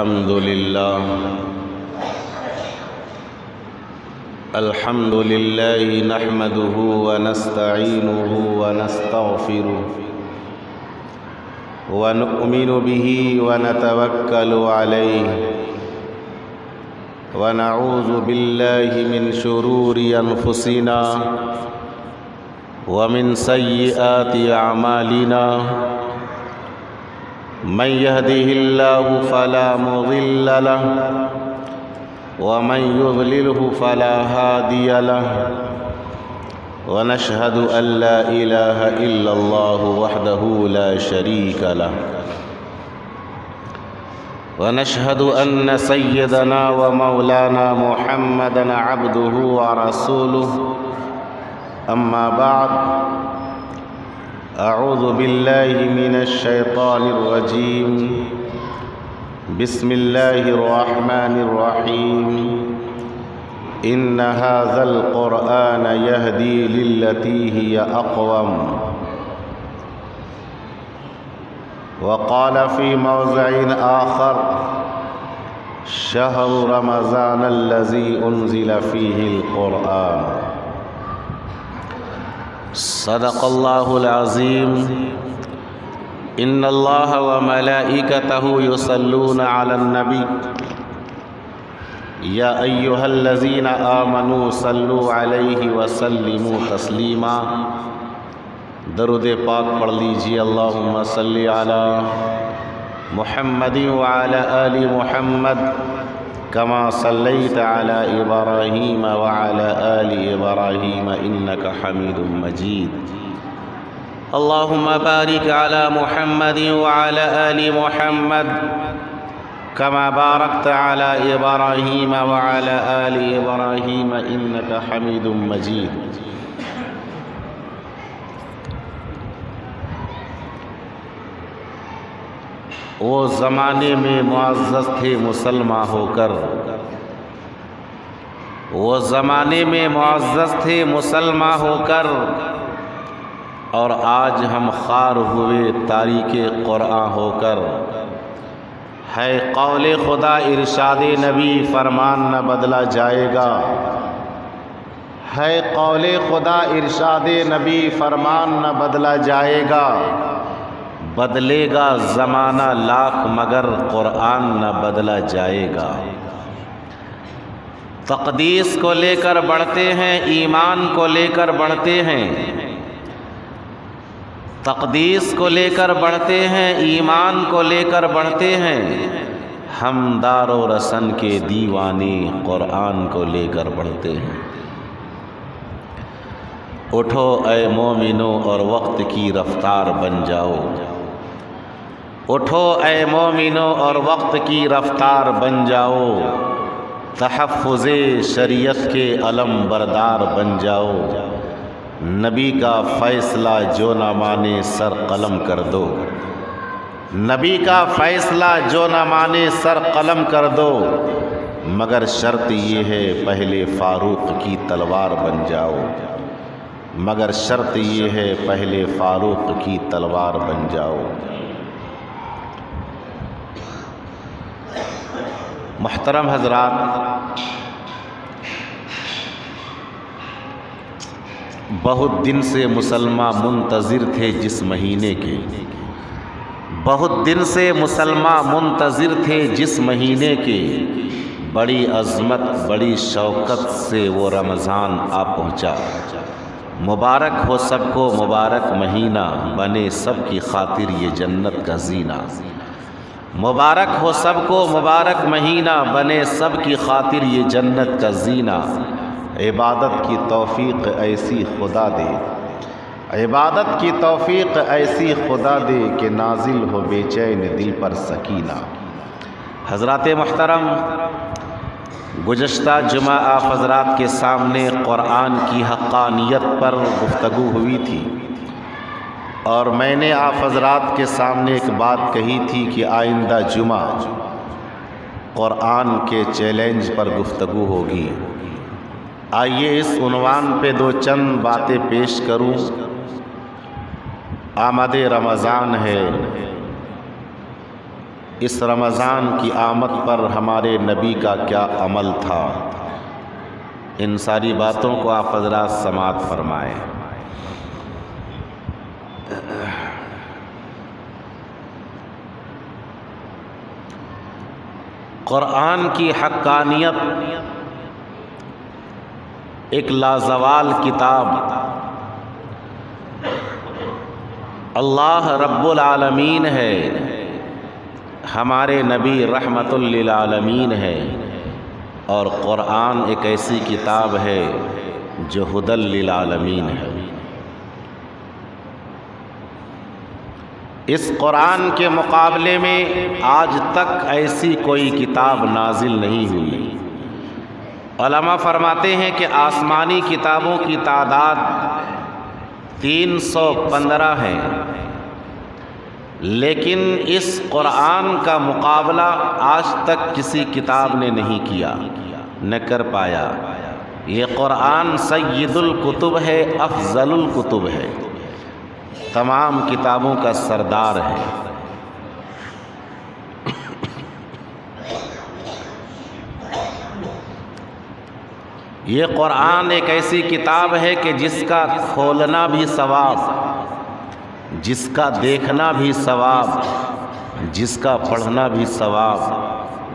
الحمد لله نحمده ونستعينه ونستغفره ونؤمن به ونتوكل عليه ونعوذ بالله من شرور أنفسنا ومن سيئات أعمالنا من يهده الله فلا مضل له ومن يضلله فلا هادي له ونشهد أن لا إله إلا الله وحده لا شريك له ونشهد أن سيدنا ومولانا محمدا عبده ورسوله أما بعد أعوذ بالله من الشيطان الرجيم بسم الله الرحمن الرحيم إن هذا القرآن يهدي للتي هي أقوم وقال في موضع آخر شهر رمضان الذي أنزل فيه القرآن صدق الله العظيم إن الله وملائكته يصلون على النبي يا أيها الذين آمنوا صلوا عليه وسلموا تسلیما۔ درود پاک پڑھ لیجیے۔ اللہم صلی علی محمد وعلی آل محمد كما صليت على إبراهيم وعلى آل إبراهيم إنك حميد مجيد۔ اللهم بارك على محمد وعلى آل محمد كما باركت على إبراهيم وعلى آل إبراهيم إنك حميد مجيد۔ وہ زمانے میں معزز تھے مسلمان ہو کر، وہ زمانے میں معزز تھے مسلمان ہو کر، اور آج ہم خوار ہوئے تاریک قرآن ہو کر۔ ہے قول خدا ارشاد نبی فرمان نہ بدلا جائے گا، ہے قول خدا ارشاد نبی فرمان نہ بدلا جائے گا، بدلے گا زمانہ لاکھ مگر قرآن نہ بدلا جائے گا۔ تقدیس کو لے کر بڑھتے ہیں، ایمان کو لے کر بڑھتے ہیں، تقدیس کو لے کر بڑھتے ہیں، ایمان کو لے کر بڑھتے ہیں، ہم دار و رسن کے دیوانے قرآن کو لے کر بڑھتے ہیں۔ اٹھو اے مومنو اور وقت کی رفتار بن جاؤ، اٹھو اے مومنو اور وقت کی رفتار بن جاؤ، تحفظ شریعت کے علم بردار بن جاؤ، نبی کا فیصلہ جو نہ مانے سر قلم کر دو، نبی کا فیصلہ جو نہ مانے سر قلم کر دو، مگر شرط یہ ہے پہلے فاروق کی تلوار بن جاؤ، مگر شرط یہ ہے پہلے فاروق کی تلوار بن جاؤ۔ محترم حضرات، بہت دن سے مسلمان منتظر تھے جس مہینے کے، بہت دن سے مسلمان منتظر تھے جس مہینے کے، بڑی عظمت بڑی شوکت سے وہ رمضان آ پہنچا۔ مبارک ہو سب کو مبارک مہینہ، بنے سب کی خاطر یہ جنت کا زینہ۔ مبارک ہو سب کو مبارک مہینہ، بنے سب کی خاطر یہ جنت کا زینہ۔ عبادت کی توفیق ایسی خدا دے، عبادت کی توفیق ایسی خدا دے کہ نازل ہو بے چین دل پر سکینہ۔ حضرات محترم، گزشتہ جمعہ آپ حضرات کے سامنے قرآن کی حقانیت پر گفتگو ہوئی تھی، اور میں نے آپ حضرات کے سامنے ایک بات کہی تھی کہ آئندہ جمعہ قرآن کے چیلنج پر گفتگو ہوگی۔ آئیے اس عنوان پہ دو چند باتیں پیش کروں۔ آمد رمضان ہے، اس رمضان کی آمد پر ہمارے نبی کا کیا عمل تھا، ان ساری باتوں کو آپ حضرات سماعت فرمائیں۔ قرآن کی حقانیت ایک لازوال کتاب، اللہ رب العالمین ہے، ہمارے نبی رحمت للعالمین ہے، اور قرآن ایک ایسی کتاب ہے جو ہدی للعالمین ہے۔ اس قرآن کے مقابلے میں آج تک ایسی کوئی کتاب نازل نہیں ہوئی۔ علماء فرماتے ہیں کہ آسمانی کتابوں کی تعداد 315 ہے، لیکن اس قرآن کا مقابلہ آج تک کسی کتاب نے نہیں کیا، نہ کر پایا۔ یہ قرآن سید الکتب ہے، افضل الکتب ہے، تمام کتابوں کا سردار ہے۔ یہ قرآن ایک ایسی کتاب ہے کہ جس کا کھولنا بھی ثواب، جس کا دیکھنا بھی ثواب، جس کا پڑھنا بھی ثواب،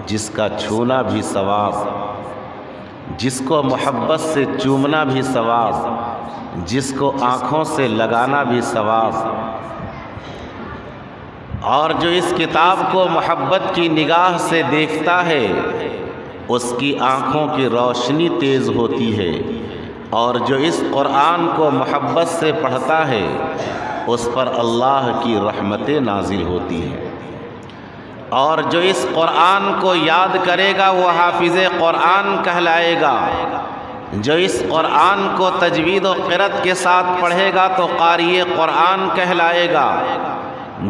جس کا چھونا بھی ثواب، جس کو محبت سے چومنا بھی ثواب، جس کو آنکھوں سے لگانا بھی ثواب، اور جو اس کتاب کو محبت کی نگاہ سے دیکھتا ہے اس کی آنکھوں کی روشنی تیز ہوتی ہے، اور جو اس قرآن کو محبت سے پڑھتا ہے اس پر اللہ کی رحمتیں نازل ہوتی ہیں، اور جو اس قرآن کو یاد کرے گا وہ حافظ قرآن کہلائے گا، جو اس قرآن کو تجوید و قرأت کے ساتھ پڑھے گا تو قاری قرآن کہلائے گا،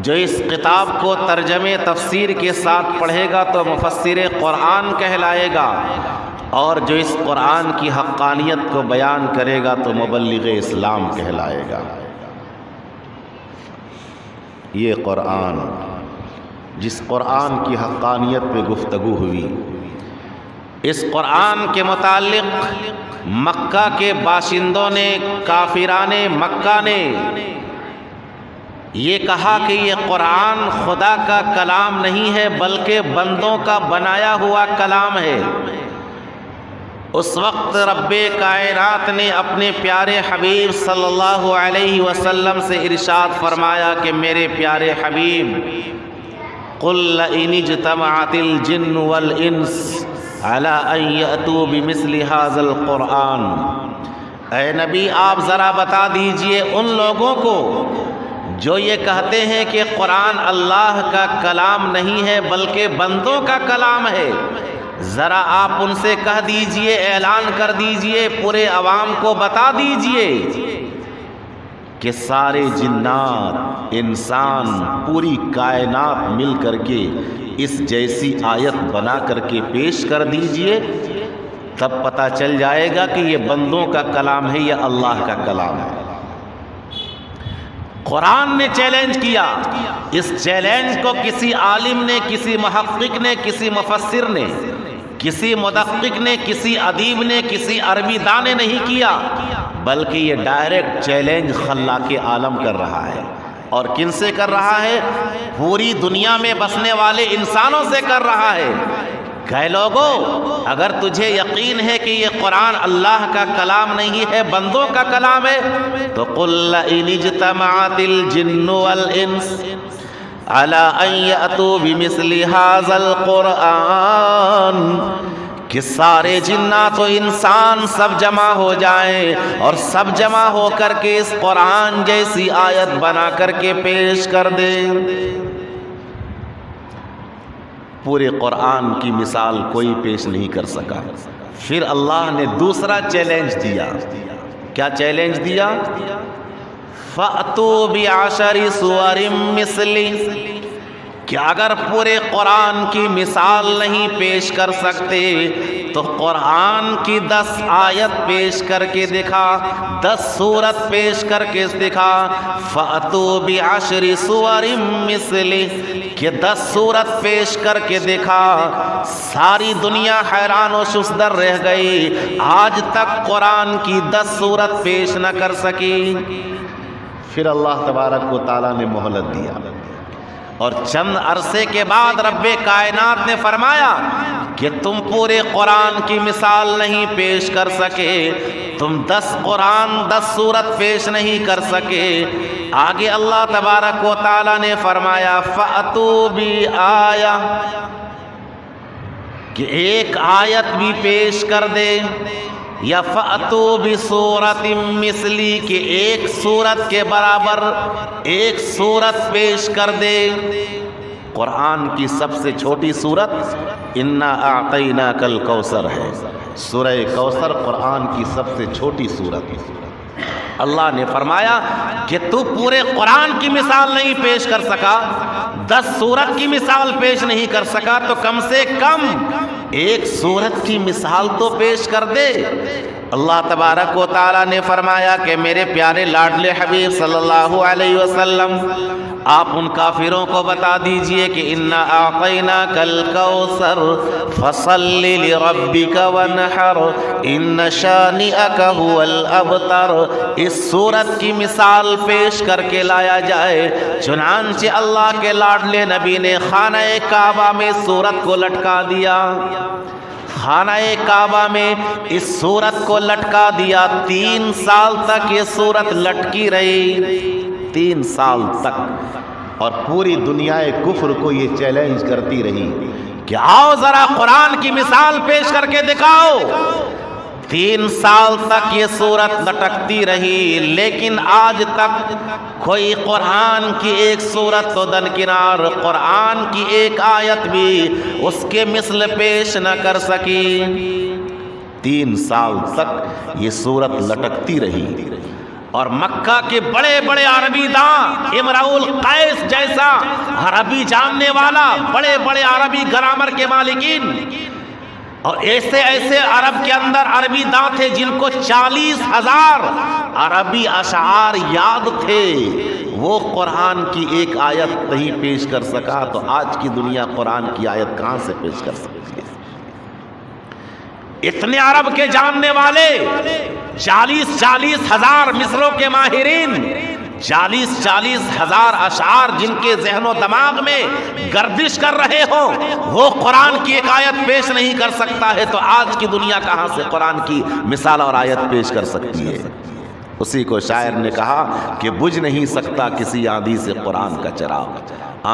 جو اس کتاب کو ترجمے تفسیر کے ساتھ پڑھے گا تو مفسر قرآن کہلائے گا، اور جو اس قرآن کی حقانیت کو بیان کرے گا تو مبلغ اسلام کہلائے گا۔ یہ قرآن، جس قرآن کی حقانیت پہ گفتگو ہوئی، اس قرآن کے متعلق مکہ کے باشندوں نے، کافران مکہ نے یہ کہا کہ یہ قرآن خدا کا کلام نہیں ہے بلکہ بندوں کا بنایا ہوا کلام ہے۔ اس وقت رب کائنات نے اپنے پیارے حبیب صلی اللہ علیہ وسلم سے ارشاد فرمایا کہ میرے پیارے حبیب، قل لئن اجتمعت الجن والانس علی ان یأتوا بمثل ھذا القرآن، اے نبی آپ ذرا بتا دیجئے ان لوگوں کو جو یہ کہتے ہیں کہ قرآن اللہ کا کلام نہیں ہے بلکہ بندوں کا کلام ہے، ذرا آپ ان سے کہہ دیجئے، اعلان کر دیجئے، پورے عوام کو بتا دیجئے کہ سارے جنات، انسان، پوری کائنات مل کر کے اس جیسی آیت بنا کر کے پیش کر دیجئے، تب پتہ چل جائے گا کہ یہ بندوں کا کلام ہے یا اللہ کا کلام ہے۔ قرآن نے چیلنج کیا، اس چیلنج کو کسی عالم نے، کسی محقق نے، کسی مفسر نے، کسی مدقق نے، کسی ادیب نے، کسی عربی داں نے نہیں کیا، بلکہ یہ ڈائریکٹ چیلنج خلاق عالم کر رہا ہے۔ اور کن سے کر رہا ہے؟ پوری دنیا میں بسنے والے انسانوں سے کر رہا ہے کہ لوگوں، اگر تجھے یقین ہے کہ یہ قرآن اللہ کا کلام نہیں ہے بندوں کا کلام ہے تو قل لئن اجتمعت الجن والانس علی ان یأتوا بمثل ھذا القرآن، کہ سارے جنات و انسان سب جمع ہو جائیں اور سب جمع ہو کر کے اس قرآن جیسی آیت بنا کر کے پیش کر دیں۔ پورے قرآن کی مثال کوئی پیش نہیں کر سکا۔ پھر اللہ نے دوسرا چیلنج دیا۔ کیا چیلنج دیا؟ فَأْتُوا بِعَشَرِ سُوَرٍ مِثْلِهِ، کہ اگر پورے قرآن کی مثال نہیں پیش کر سکتے تو قرآن کی 10 آیت پیش کر کے دکھا، 10 سورت پیش کر کے دکھا، فَأْتُوا بِعَشْرِ سُوَرٍ مِثْلِهِ کہ 10 سورت پیش کر کے دکھا۔ ساری دنیا حیران و ششدر رہ گئی، آج تک قرآن کی 10 سورت پیش نہ کر سکی۔ پھر اللہ تبارک و تعالیٰ نے مہلت دیا، اور چند عرصے کے بعد رب کائنات نے فرمایا کہ تم پورے قرآن کی مثال نہیں پیش کر سکے، تم 10 سورت پیش نہیں کر سکے۔ آگے اللہ تبارک و تعالیٰ نے فرمایا فَأْتُوا بِآیَةٍ کہ ایک آیت بھی پیش کر دے، یا فَأْتُوا بِسُورَةٍ مِثْلِهِ کہ ایک سورت کے برابر ایک سورت پیش کر دے۔ قرآن کی سب سے چھوٹی سورت اِنَّا أَعْطَيْنَاكَ الْكَوْثَرَ ہے، سورہ کوثر قرآن کی سب سے چھوٹی سورت۔ اللہ نے فرمایا کہ تو پورے قرآن کی مثال نہیں پیش کر سکا، 10 سورت کی مثال پیش نہیں کر سکا، تو کم سے کم ایک سورت کی مثال تو پیش کر دے۔ اللہ تبارک و تعالیٰ نے فرمایا کہ میرے پیارے لاڈلے حبیب صلی اللہ علیہ وسلم آپ ان کافروں کو بتا دیجئے کہ اِنَّا أَعْطَيْنَاكَ الْكَوْثَرَ فَصَلِّ لِرَبِّكَ وَانْحَرْ إِنَّ شَانِئَكَ هُوَ الْأَبْتَرُ۔ اس سورت کی مثال پیش کر کے لایا جائے۔ چنانچہ اللہ کے لاڈلے نبی نے خانہ کعبہ میں سورت کو لٹکا دیا، خانہ کعبہ میں اس سورت کو لٹکا دیا۔ 3 سال تک یہ سورت لٹکی رہی، 3 سال تک، اور پوری دنیا کفر کو یہ چیلنج کرتی رہی کہ آؤ ذرا قرآن کی مثال پیش کر کے دکھاؤ۔ 3 سال تک یہ سورت لٹکتی رہی، لیکن آج تک کوئی قرآن کی ایک سورت تو درکنار، قرآن کی ایک آیت بھی اس کے مثل پیش نہ کر سکی۔ 3 سال تک یہ سورت لٹکتی رہی، اور مکہ کے بڑے بڑے عربی داں، امرؤ القیس جیسا عربی جاننے والا، بڑے بڑے عربی گرامر کے مالکین، اور ایسے عرب کے اندر عربی داں تھے جن کو 40,000 عربی اشعار یاد تھے، وہ قرآن کی ایک آیت نہیں پیش کر سکا، تو آج کی دنیا قرآن کی آیت کہاں سے پیش کر سکتی ہے؟ اتنے عرب کے جاننے والے 40,000 مصروں کے ماہرین، 40,000 اشعار جن کے ذہن و دماغ میں گردش کر رہے ہوں، وہ قرآن کی ایک آیت پیش نہیں کر سکتا ہے، تو آج کی دنیا کہاں سے قرآن کی مثال اور آیت پیش کر سکتی ہے؟ اسی کو شاعر نے کہا کہ بجھ نہیں سکتا کسی آندھی سے قرآن کا چراغ،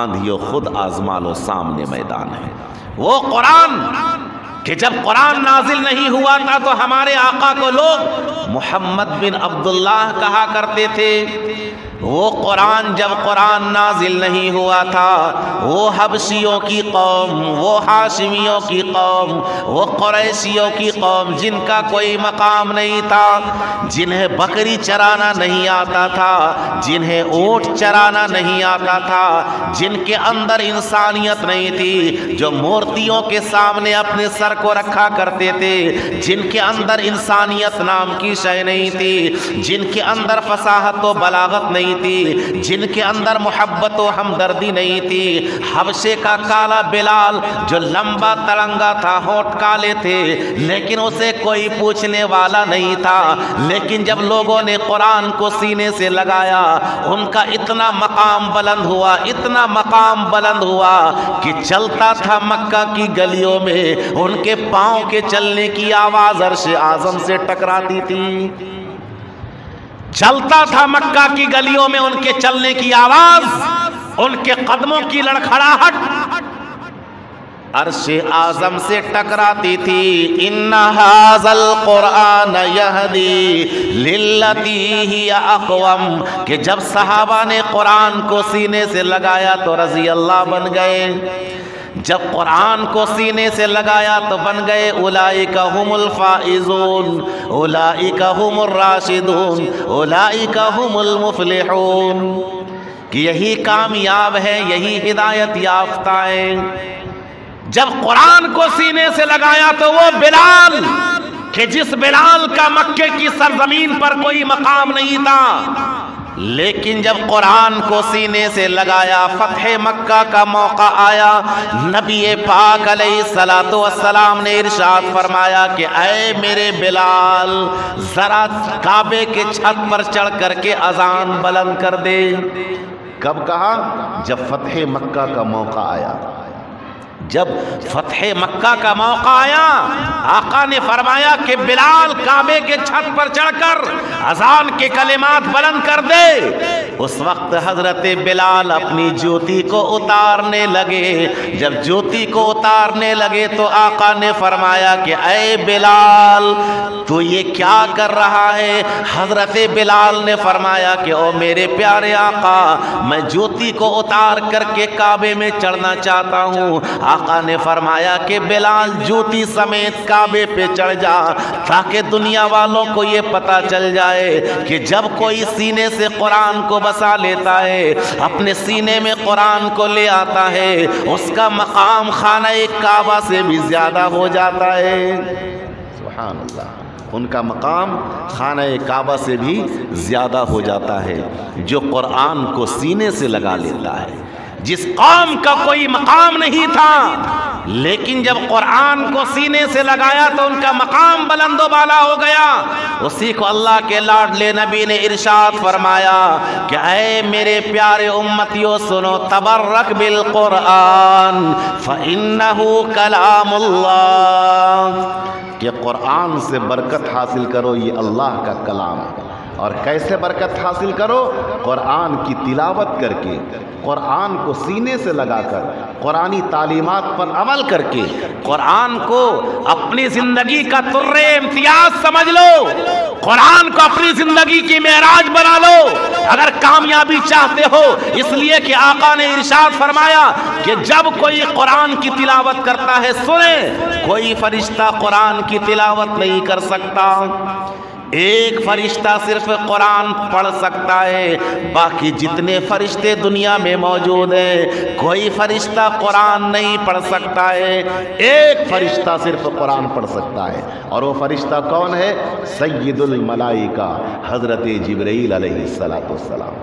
آندھیوں خود آزما لو سامنے میدان ہے۔ وہ قرآن کہ جب قرآن نازل نہیں ہوا تھا تو ہمارے آقا کو لوگ محمد بن عبداللہ کہا کرتے تھے، وہ قرآن جب قرآن نازل نہیں ہوا تھا، وہ حبشیوں کی قوم، وہ ہاشمیوں کی قوم، وہ قریشیوں کی قوم جن کا کوئی مقام نہیں تھا، جنہیں بکری چرانا نہیں آتا تھا، جنہیں اونٹ چرانا نہیں آتا تھا، جن کے اندر انسانیت نہیں تھی، جو مورتیوں کے سامنے اپنے سر کو رکھا کرتے تھے، جن کے اندر انسانیت نام کی شے نہیں تھی، جن کے اندر فصاحت و بلاغت نہیں تھی، جن کے اندر محبت و ہمدردی نہیں تھی، حبشے کا کالا بلال جو لمبا تڑنگا تھا، ہونٹ کالے تھے، لیکن اسے کوئی پوچھنے والا نہیں تھا، لیکن جب لوگوں نے قرآن کو سینے سے لگایا، ان کا اتنا مقام بلند ہوا، اتنا مقام بلند ہوا کہ چلتا تھا مکہ کی گلیوں میں، ان کے پاؤں کے چلنے کی آواز عرش اعظم سے ٹکراتی تھی، چلتا تھا مکہ کی گلیوں میں ان کے چلنے کی آواز، ان کے قدموں کی لڑکھڑاہٹ عرش اعظم سے ٹکراتی تھی۔ ان ھذا القرآن یہدی للتی ہی اقوم کہ جب صحابہ نے قرآن کو سینے سے لگایا تو رضی اللہ بن گئے، جب قرآن کو سینے سے لگایا تو بن گئے اولئک هم الفائزون، اولئک هم الراشدون، اولئک هم المفلحون، کہ یہی کامیاب ہے، یہی ہدایت یافتہ ہیں۔ جب قرآن کو سینے سے لگایا تو وہ بلال کہ جس بلال کا مکے کی سرزمین پر کوئی مقام نہیں تھا، لیکن جب قرآن کو سینے سے لگایا، فتح مکہ کا موقع آیا، نبی پاک علیہ الصلوۃ والسلام نے ارشاد فرمایا کہ اے میرے بلال ذرا کعبے کے چھت پر چڑھ کر کے اذان بلند کر دے۔ کب کہا؟ جب فتح مکہ کا موقع آیا۔ جب فتح مکہ کا موقع آیا، آقا نے فرمایا کہ بلال کعبے کے چھت پر چڑھ کر اذان کے کلمات بلند کر دے۔ اس وقت حضرت بلال اپنی جوتی کو اتارنے لگے۔ جب جوتی کو اتارنے لگے تو آقا نے فرمایا کہ اے بلال تو یہ کیا کر رہا ہے؟ حضرت بلال نے فرمایا کہ او میرے پیارے آقا، میں جوتی کو اتار کر کے کعبے میں چڑھنا چاہتا ہوں۔ آقا نے فرمایا کہ بلال جوتی سمیت کعبے پہ چڑھ جا، تاکہ دنیا والوں کو یہ پتہ چل جائے کہ جب کوئی سینے سے قرآن کو بسا لیتا ہے، اپنے سینے میں قرآن کو لے آتا ہے، اس کا مقام خانہ کعبہ سے بھی زیادہ ہو جاتا ہے۔ سبحان اللہ، ان کا مقام خانہ کعبہ سے بھی زیادہ ہو جاتا ہے جو قرآن کو سینے سے لگا لیتا ہے۔ جس قوم کا کوئی مقام نہیں تھا، لیکن جب قرآن کو سینے سے لگایا تو ان کا مقام بلند و بالا ہو گیا۔ اسی کو اللہ کے لاڈلے نبی نے ارشاد فرمایا کہ اے میرے پیارے امتیوں سنو، تبرک بالقرآن فإنہ کلام اللہ، کہ قرآن سے برکت حاصل کرو، یہ اللہ کا کلام ہے۔ اور کیسے برکت حاصل کرو؟ قرآن کی تلاوت کر کے، قرآن کو سینے سے لگا کر، قرآنی تعلیمات پر عمل کر کے، قرآن کو اپنی زندگی کا طر امتیاز سمجھ لو، قرآن کو اپنی زندگی کی معراج بنا لو اگر کامیابی چاہتے ہو۔ اس لیے کہ آقا نے ارشاد فرمایا کہ جب کوئی قرآن کی تلاوت کرتا ہے، سنیں، کوئی فرشتہ قرآن کی تلاوت نہیں کر سکتا، ایک فرشتہ صرف قرآن پڑھ سکتا ہے، باقی جتنے فرشتے دنیا میں موجود ہیں کوئی فرشتہ قرآن نہیں پڑھ سکتا ہے، ایک فرشتہ صرف قرآن پڑھ سکتا ہے، اور وہ فرشتہ کون ہے؟ سید الملائکہ حضرت جبرائیل علیہ السلام،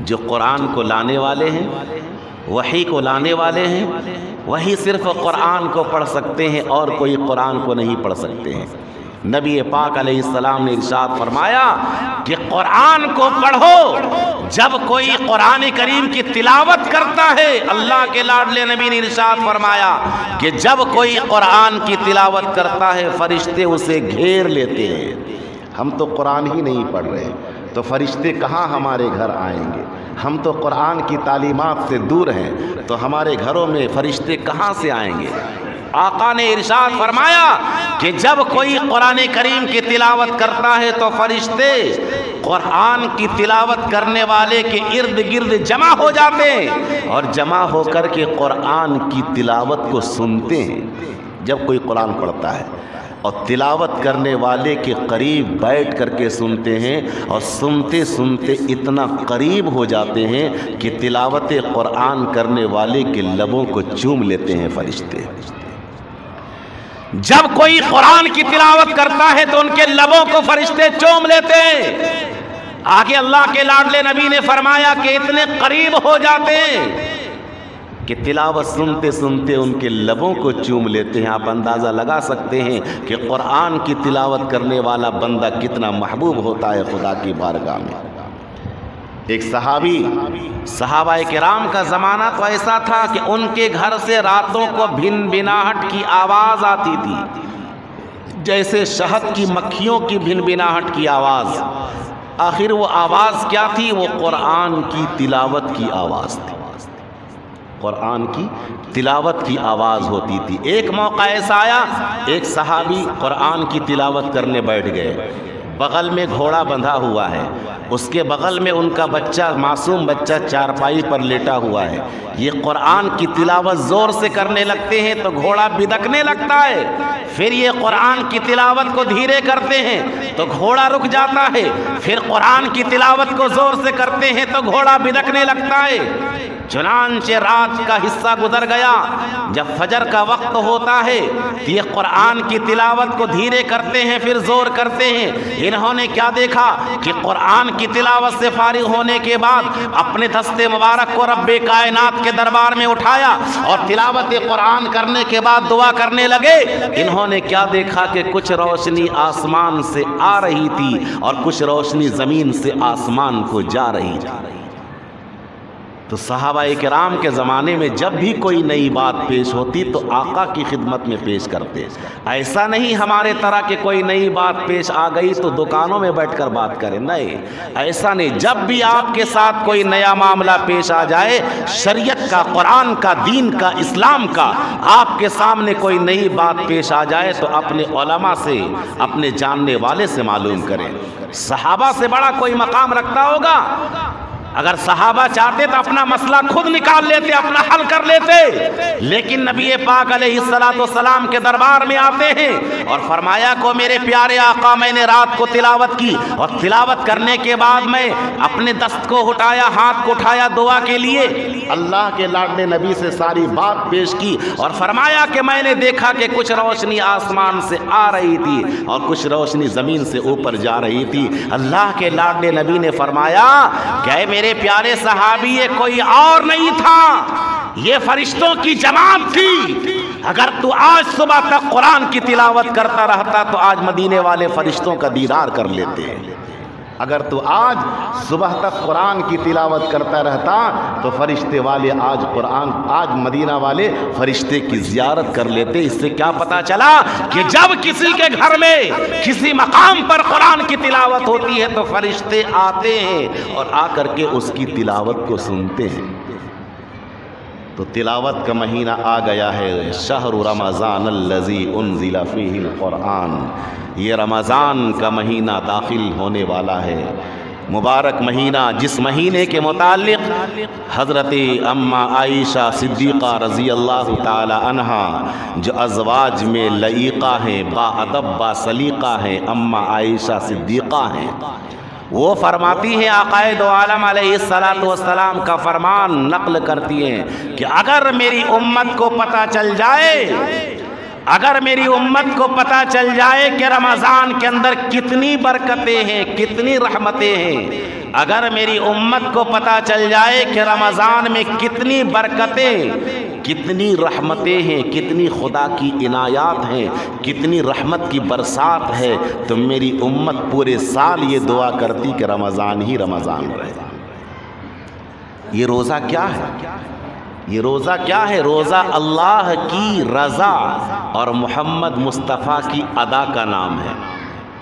جو قرآن کو لانے والے ہیں، وحی کو لانے والے ہیں، وہی صرف قرآن کو پڑھ سکتے ہیں اور کوئی قرآن کو نہیں پڑھ سکتے ہیں۔ نبی پاک علیہ السلام نے ارشاد فرمایا کہ قرآن کو پڑھو۔ جب کوئی قرآن کریم کی تلاوت کرتا ہے، اللہ کے لاڈلے نبی نے ارشاد فرمایا کہ جب کوئی قرآن کی تلاوت کرتا ہے، فرشتے اسے گھیر لیتے ہیں۔ ہم تو قرآن ہی نہیں پڑھ رہے تو فرشتے کہاں ہمارے گھر آئیں گے؟ ہم تو قرآن کی تعلیمات سے دور ہیں تو ہمارے گھروں میں فرشتے کہاں سے آئیں گے؟ آقا نے ارشاد فرمایا کہ جب کوئی قرآن کریم کی تلاوت کرتا ہے تو فرشتے قرآن کی تلاوت کرنے والے کے ارد گرد جمع ہو جاتے ہیں اور جمع ہو کر کے قرآن کی تلاوت کو سنتے ہیں۔ جب کوئی قرآن پڑھتا ہے اور تلاوت کرنے والے کے قریب بیٹھ کر کے سنتے ہیں، اور سنتے سنتے اتنا قریب ہو جاتے ہیں کہ تلاوت قرآن کرنے والے کے لبوں کو چوم لیتے ہیں فرشتے۔ جب کوئی قرآن کی تلاوت کرتا ہے تو ان کے لبوں کو فرشتے چوم لیتے ہیں۔ آگے اللہ کے لاڈلے نبی نے فرمایا کہ اتنے قریب ہو جاتے ہیں کہ تلاوت سنتے سنتے ان کے لبوں کو چوم لیتے ہیں۔ آپ اندازہ لگا سکتے ہیں کہ قرآن کی تلاوت کرنے والا بندہ کتنا محبوب ہوتا ہے خدا کی بارگاہ میں۔ ایک صحابہ کرام کا زمانہ تو ایسا تھا کہ ان کے گھر سے راتوں کو بھن بھناہٹ کی آواز آتی تھی، جیسے شہد کی مکھیوں کی بھن بھناہٹ کی آواز۔ آخر وہ آواز کیا تھی؟ وہ قرآن کی تلاوت کی آواز تھی، قرآن کی تلاوت کی آواز ہوتی تھی۔ ایک موقع ایسا آیا، ایک صحابی قرآن کی تلاوت کرنے بیٹھ گئے، بغل میں گھوڑا بندھا ہوا ہے، اس کے بغل میں ان کا بچہ، معصوم بچہ چارپائی پر لیٹا ہوا ہے۔ یہ قرآن کی تلاوت زور سے کرنے لگتے ہیں تو گھوڑا بدکنے لگتا ہے، پھر یہ قرآن کی تلاوت کو دھیرے کرتے ہیں تو گھوڑا رک جاتا ہے، پھر قرآن کی تلاوت کو زور سے کرتے ہیں تو گھوڑا بدکنے لگتا ہے۔ چنانچہ رات کا حصہ گزر گیا، جب فجر کا وقت ہوتا ہے تو یہ قرآن کی تلاوت کو دھیرے کرتے ہیں پھر زور کرتے ہیں۔ انہوں نے کیا دیکھا کہ قرآن کی تلاوت سے فارغ ہونے کے بعد اپنے دست مبارک کو رب کائنات کے دربار میں اٹھایا اور تلاوت قرآن کرنے کے بعد دعا کرنے لگے۔ انہوں نے کیا دیکھا کہ کچھ روشنی آسمان سے آ رہی تھی اور کچھ روشنی زمین سے آسمان کو جا رہی تھی۔ تو صحابہ کرام کے زمانے میں جب بھی کوئی نئی بات پیش ہوتی تو آقا کی خدمت میں پیش کرتے۔ ایسا نہیں ہمارے طرح کہ کوئی نئی بات پیش آ گئی تو دکانوں میں بیٹھ کر بات کریں، نہیں، ایسا نہیں۔ جب بھی آپ کے ساتھ کوئی نیا معاملہ پیش آ جائے، شریعت کا، قرآن کا، دین کا، اسلام کا، آپ کے سامنے کوئی نئی بات پیش آ جائے تو اپنے علماء سے، اپنے جاننے والے سے معلوم کریں۔ صحابہ سے بڑا کوئی مقام رکھتا ہوگا؟ اگر صحابہ چاہتے تو اپنا مسئلہ خود نکال لیتے، اپنا حل کر لیتے، لیکن نبی پاک علیہ السلام کے دربار میں آتے ہیں اور فرمایا کو میرے پیارے آقا، میں نے رات کو تلاوت کی اور تلاوت کرنے کے بعد میں اپنے دست کو اٹھایا، ہاتھ کو اٹھایا دعا کے لیے، اللہ کے لاڈلے نبی سے ساری بات پیش کی اور فرمایا کہ میں نے دیکھا کہ کچھ روشنی آسمان سے آ رہی تھی اور کچھ روشنی زمین سے اوپر جا رہی تھی۔ اللہ کے لاڈلے نبی نے فرمایا کہ میرے پیارے صحابی، یہ کوئی اور نہیں تھا، یہ فرشتوں کی جماعت تھی۔ اگر تو آج صبح تک قرآن کی تلاوت کرتا رہتا تو آج مدینے والے فرشتوں کا دیدار کر لیتے۔ اگر تو آج صبح تک قرآن کی تلاوت کرتا رہتا تو فرشتے والے آج مدینہ والے فرشتے کی زیارت کر لیتے۔ اس سے کیا پتا چلا کہ جب کسی کے گھر میں کسی مقام پر قرآن کی تلاوت ہوتی ہے تو فرشتے آتے ہیں اور آ کر کے اس کی تلاوت کو سنتے ہیں۔ تو تلاوت کا مہینہ آ گیا ہے، شہر رمضان الذی انزل فیہ القرآن، یہ رمضان کا مہینہ داخل ہونے والا ہے، مبارک مہینہ جس مہینے کے متعلق حضرت اماں عائشہ صدیقہ رضی اللہ تعالی عنہا جو ازواج میں لئیقہ ہیں، با ادب با سلیقہ ہیں، اماں عائشہ صدیقہ ہیں، وہ فرماتی ہیں، آقائے دو عالم علیہ السلام کا فرمان نقل کرتی ہیں کہ اگر میری امت کو پتہ چل جائے، اگر میری امت کو پتہ چل جائے کہ رمضان کے اندر کتنی برکتیں ہیں، کتنی رحمتیں ہیں، اگر میری امت کو پتہ چل جائے کہ رمضان میں کتنی برکتیں، کتنی رحمتیں ہیں، کتنی خدا کی عنایات ہیں، کتنی رحمت کی برسات ہے، تو میری امت پورے سال یہ دعا کرتی کہ رمضان ہی رمضان رہے۔ یہ روزہ کیا ہے؟ یہ روزہ کیا ہے؟ روزہ اللہ کی رضا اور محمد مصطفیٰ کی ادا کا نام ہے۔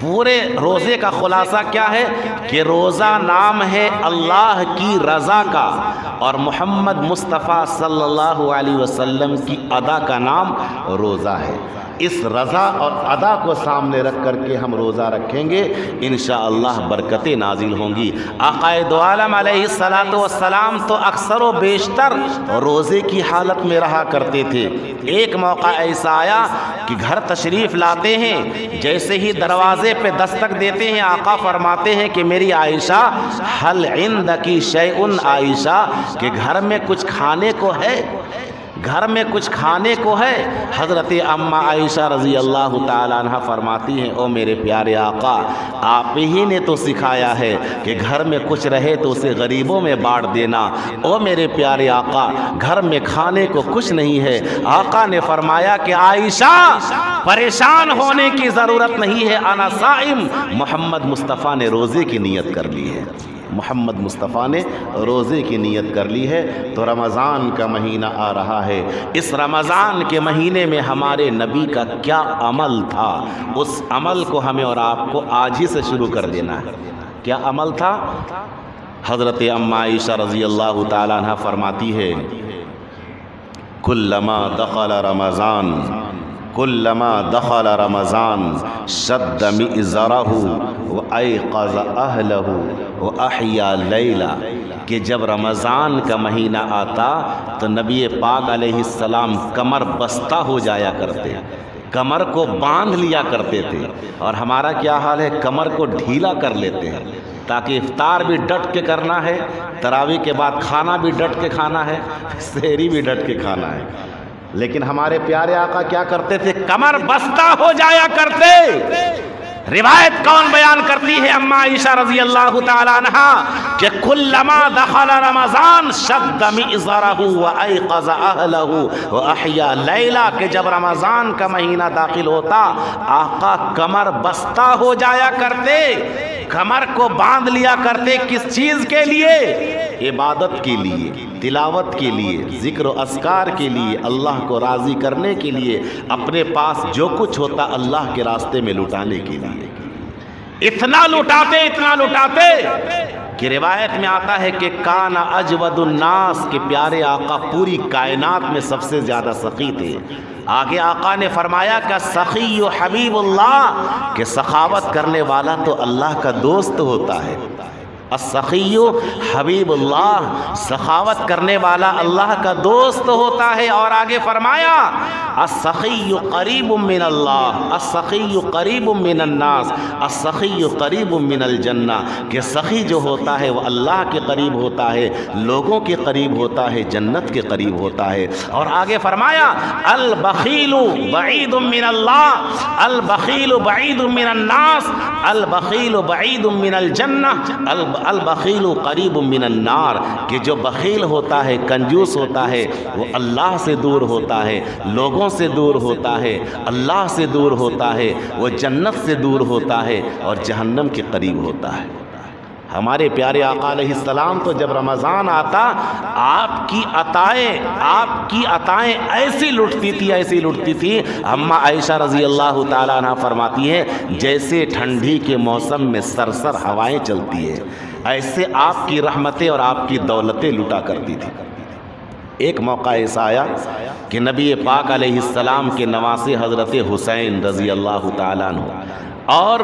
پورے روزے کا خلاصہ کیا ہے کہ روزہ نام ہے اللہ کی رضا کا اور محمد مصطفیٰ صلی اللہ علیہ وسلم کی ادا کا نام روزہ ہے۔ اس رضا اور ادا کو سامنے رکھ کر کے ہم روزہ رکھیں گے، انشاءاللہ برکتیں نازل ہوں گی۔ آقائے دو عالم علیہ السلام تو اکثر و بیشتر روزے کی حالت میں رہا کرتے تھے۔ ایک موقع ایسا آیا کہ گھر تشریف لاتے ہیں، جیسے ہی دروازے پہ دستک دیتے ہیں آقا فرماتے ہیں کہ میری عائشہ، حل عندکی شیئن عائشہ، کہ گھر میں کچھ کھانے کو ہے، گھر میں کچھ کھانے کو ہے۔ حضرت اماں عائشہ رضی اللہ تعالیٰ عنہ فرماتی ہیں، او میرے پیارے آقا، آپ ہی نے تو سکھایا ہے کہ گھر میں کچھ رہے تو اسے غریبوں میں بانٹ دینا۔ او میرے پیارے آقا، گھر میں کھانے کو کچھ نہیں ہے۔ آقا نے فرمایا کہ عائشہ، پریشان ہونے کی ضرورت نہیں ہے، انا صائم۔ محمد مصطفیٰ نے روزے کی نیت کر لی ہے، محمد مصطفیٰ نے روزے کی نیت کر لی ہے۔ تو رمضان کا مہینہ آ رہا ہے، اس رمضان کے مہینے میں ہمارے نبی کا کیا عمل تھا، اس عمل کو ہمیں اور آپ کو آج ہی سے شروع کر دینا ہے۔ کیا عمل تھا؟ حضرت اماں عائشہ رضی اللہ تعالیٰ عنہ فرماتی ہے، کلما دخل رمضان، کلما دخل رمضان شد مئزرہ وایقظ اہلہ واحیا لیلہ، کہ جب رمضان کا مہینہ آتا تو نبی پاک علیہ السلام کمر بستہ ہو جایا کرتے، کمر کو باندھ لیا کرتے تھے، اور ہمارا کیا حال ہے، کمر کو ڈھیلا کر لیتے ہیں۔ تاکہ افطار بھی ڈٹ کے کرنا ہے، تراویح کے بعد کھانا بھی ڈٹ کے کھانا ہے، سحری بھی ڈٹ کے کھانا ہے۔ لیکن ہمارے پیارے آقا کیا کرتے تھے؟ کمر بستہ ہو جایا کرتے۔ روایت کون بیان کرتی ہے؟ اما عائشہ رضی اللہ تعالیٰ عنہا کہ کلما دخل رمضان شد مئزرہ وایقظ اہلہ واحیا لیلہ، کہ جب رمضان کا مہینہ داخل ہوتا آقا کمر بستہ ہو جایا کرتے، کمر کو باندھ لیا کرتے۔ کس چیز کے لیے؟ عبادت کے لیے، تلاوت کے لیے، ذکر و اذکار کے لیے، اللہ کو راضی کرنے کے لیے، اپنے پاس جو کچھ ہوتا اللہ کے راستے میں لٹانے کے لیے۔ اتنا لٹاتے کہ روایت میں آتا ہے کہ کان اجود الناس، کے پیارے آقا پوری کائنات میں سب سے زیادہ سخی تھے۔ آگے آقا نے فرمایا کہ سخی حبیب اللہ، کہ سخاوت کرنے والا تو اللہ کا دوست ہوتا ہے۔ السخی حبیب اللہ، سخاوت کرنے والا اللہ کا دوست ہوتا ہے۔ اور آگے فرمایا السخی قریب من اللہ، السخی قریب من الناس، السخی قریب من الجنہ، کہ سخی جو ہوتا ہے وہ اللہ کے قریب ہوتا ہے، لوگوں کے قریب ہوتا ہے، جنت کے قریب ہوتا ہے۔ اور آگے فرمایا البخیل بعید من اللہ، البخیل بعید من الناس، البخیل بعید من الجنہ، البخیل قریب من النار، کہ جو بخیل ہوتا ہے، کنجوس ہوتا ہے، وہ اللہ سے دور ہوتا ہے، لوگوں سے دور ہوتا ہے، اللہ سے دور ہوتا ہے، وہ جنت سے دور ہوتا ہے اور جہنم کے قریب ہوتا ہے۔ ہمارے پیارے آقا علیہ السلام تو جب رمضان آتا آپ کی عطائیں ایسی لٹتی تھی۔ اما عائشہ رضی اللہ تعالیٰ عنہ فرماتی ہے جیسے ٹھنڈی کے موسم میں سرسر ہوائیں چلتی ہے، ایسے آپ کی رحمتیں اور آپ کی دولتیں لٹا کرتی تھی۔ ایک موقع ایسا آیا کہ نبی پاک علیہ السلام کے نواسے حضرت حسین رضی اللہ تعالیٰ عنہ اور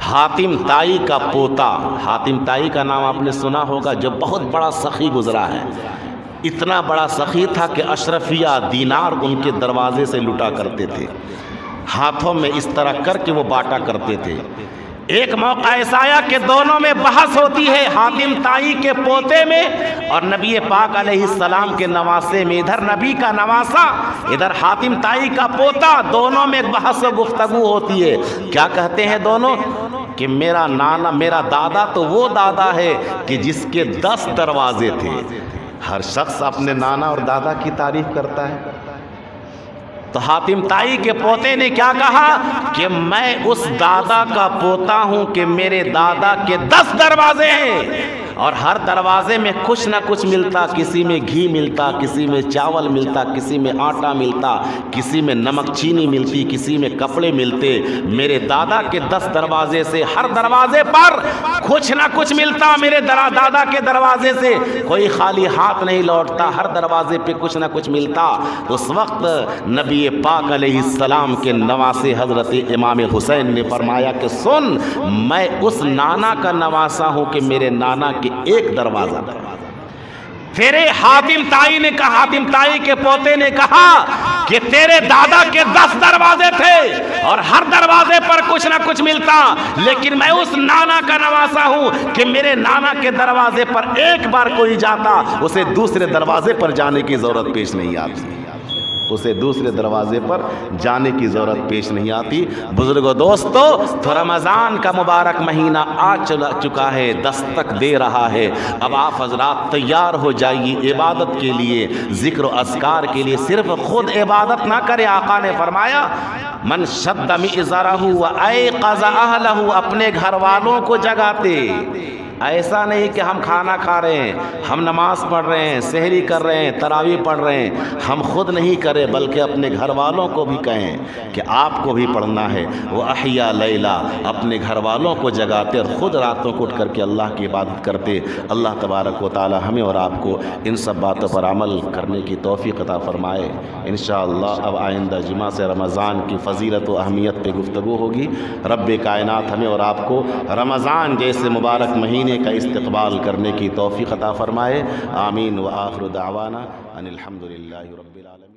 حاتم طائی کا پوتا، حاتم طائی کا نام آپ نے سنا ہوگا، جو بہت بڑا سخی گزرا ہے، اتنا بڑا سخی تھا کہ اشرفیہ دینار ان کے دروازے سے لٹا کرتے تھے، ہاتھوں میں اس طرح کر کے وہ بانٹا کرتے تھے۔ ایک موقع ایسا آیا کہ دونوں میں بحث ہوتی ہے، حاتم طائی کے پوتے میں اور نبی پاک علیہ السلام کے نواسے میں، ادھر نبی کا نواسا ادھر حاتم طائی کا پوتا، دونوں میں بحث و گفتگو ہوتی ہے۔ کیا کہتے ہیں دونوں؟ کہ میرا دادا تو وہ دادا ہے کہ جس کے 10 دروازے تھے۔ ہر شخص اپنے نانا اور دادا کی تعریف کرتا ہے۔ تو حاتم طائی کے پوتے نے کیا کہا کہ میں اس دادا کا پوتا ہوں کہ میرے دادا کے 10 دروازے ہیں اور ہر دروازے میں کچھ نہ کچھ ملتا، کسی میں گھی ملتا، کسی میں چاول ملتا، کسی میں آٹا ملتا، کسی میں نمک چینی ملتی، کسی میں کپڑے ملتے۔ میرے دادا کے 10 دروازے سے ہر دروازے پر کچھ نہ کچھ ملتا، میرے دادا کے دروازے سے کوئی خالی ہاتھ نہیں لوٹتا، ہر دروازے پہ کچھ نہ کچھ ملتا۔ اس وقت نبی پاک علیہ السلام کے نواسے حضرت امام حسین نے فرمایا کہ سن، میں اس نانا کا نواسا ہوں کہ میرے نانا کے ایک دروازہ۔ پھر حاتم طائی نے کہا، حاتم طائی کے پوتے نے کہا کہ تیرے دادا کے 10 دروازے تھے اور ہر دروازے پر کچھ نہ کچھ ملتا، لیکن میں اس نانا کا نواسا ہوں کہ میرے نانا کے دروازے پر ایک بار کوئی جاتا اسے دوسرے دروازے پر جانے کی ضرورت پیش نہیں آتی، اسے دوسرے دروازے پر جانے کی ضرورت پیش نہیں آتی۔ بزرگوں دوستو، تو رمضان کا مبارک مہینہ آ چکا ہے، دستک دے رہا ہے۔ اب آپ حضرات تیار ہو جائیے عبادت کے لیے، ذکر و اذکار کے لیے۔ صرف خود عبادت نہ کرے، آقا نے فرمایا من شد مئزرہ وایقظ اہلہ، اپنے گھر والوں کو جگاتے۔ ایسا نہیں کہ ہم کھانا کھا رہے ہیں، ہم نماز پڑھ رہے ہیں، سحری کر رہے ہیں، تراویح پڑھ رہے ہیں، ہم خود نہیں کریں بلکہ اپنے گھر والوں کو بھی کہیں کہ آپ کو بھی پڑھنا ہے۔ وہ احیا لیلا، اپنے گھر والوں کو جگاتے اور خود راتوں کو اٹھ کر کے اللہ کی عبادت کرتے۔ اللہ تبارک و تعالی ہمیں اور آپ کو ان سب باتوں پر عمل کرنے کی توفیق عطا فرمائے۔ انشاءاللہ اب آئندہ جمعہ سے رمضان کی فضیلت و اہمیت پہ گفتگو ہوگی۔ رب کائنات ہمیں اور آپ کو رمضان جیسے مبارک مہینے کا استقبال کرنے کی توفیق عطا فرمائے۔ آمین۔ وآخر دعوانا ان الحمدللہ رب العالمین۔